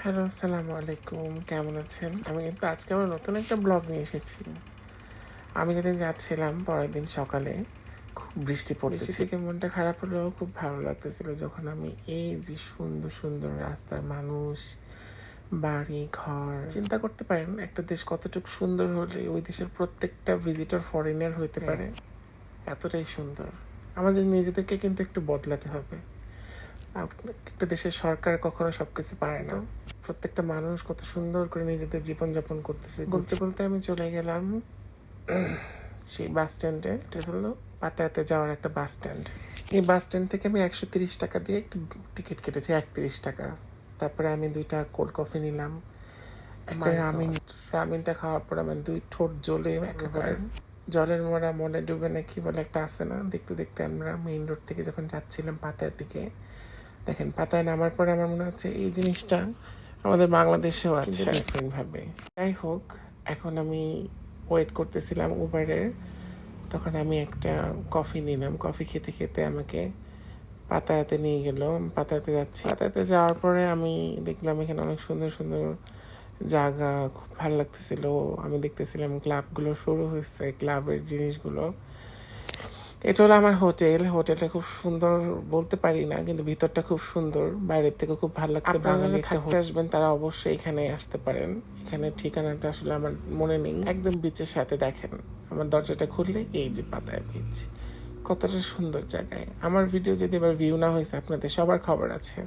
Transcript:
Hello, আসসালামু আলাইকুম। কেমন আছেন? আমি কিন্তু আজকে আবার নতুন একটা ব্লগ নিয়ে এসেছি। আমি যেদিন যাচ্ছিলাম পরের দিন সকালে খুব বৃষ্টি পড়তেছে। থেকে মনটা খারাপ হলেও খুব ভালো লাগতেছিল যখন আমি এই যে সুন্দর সুন্দর রাস্তার মানুষ, বাড়ি, ঘর চিন্তা করতে পারেন একটা দেশ কতটুকু সুন্দর হলে ওই দেশের প্রত্যেকটা ভিজিটর ফরেনার হইতে পারে। এতটাই সুন্দর। আমাদের নিজেদেরকে কিন্তু একটু বদলাতে হবে। একটা দেশের সরকার কখনো সবকিছু পারে না। প্রত্যেকটা মানুষ কত সুন্দর করে নিজেদের জীবনযাপন করতেছে। বলতে বলতে আমি চলে গেলাম সেই বাস স্ট্যান্ডে। এটা হলো পাতায়াতে যাওয়ার একটা বাস স্ট্যান্ড। এই বাস স্ট্যান্ড থেকে আমি 130 টাকা দিয়ে একটু টিকিট কেটেছি, 31 টাকা। তারপরে আমি 2টা কোল্ড কফি নিলাম, একটা রামিনটা খাওয়ার পর আমার 2 ঠোঁট জ্বলে একেবারে জলের মরা মনে ডুবে না কি বলে একটা আছে না। দেখতে দেখতে আমরা মেইন রোড থেকে যখন যাচ্ছিলাম পাতায়ার দিকে, দেখেন পাতায় নামার পরে আমার মনে হচ্ছে এই জিনিসটা আমাদের বাংলাদেশেও আছে ডিফারেন্ট ভাবে। যাই হোক, এখন আমি ওয়েট করতেছিলাম উবারের। তখন আমি একটা কফি নিলাম। কফি খেতে খেতে আমাকে পাতায়াতে নিয়ে গেল। পাতায়াতে যাচ্ছি। পাতায়াতে যাওয়ার পরে আমি দেখলাম এখানে অনেক সুন্দর সুন্দর জায়গা, খুব ভালো লাগতেছিল। আমি দেখতেছিলাম ক্লাবগুলো শুরু হয়েছে, ক্লাবের জিনিসগুলো। এটা হলো আমার হোটেলটা খুব সুন্দর বলতে পারি না, কিন্তু ভিতরটা খুব সুন্দর, বাইরের থেকে খুব ভালো লাগছে। আপনারা যারা থাকতে আসবেন তারা অবশ্যই এখানে আসতে পারেন। এখানে ঠিকানাটা আসলে আমার মনে নেই। একদম বিচের সাথে দেখেন, আমার দরজাটা খুললে এই যে পাতায় বিচ, কতটা সুন্দর জায়গায়। আমার ভিডিও যদি এবার ভিউ না হয়েছে আপনাদের সবার খবর আছে।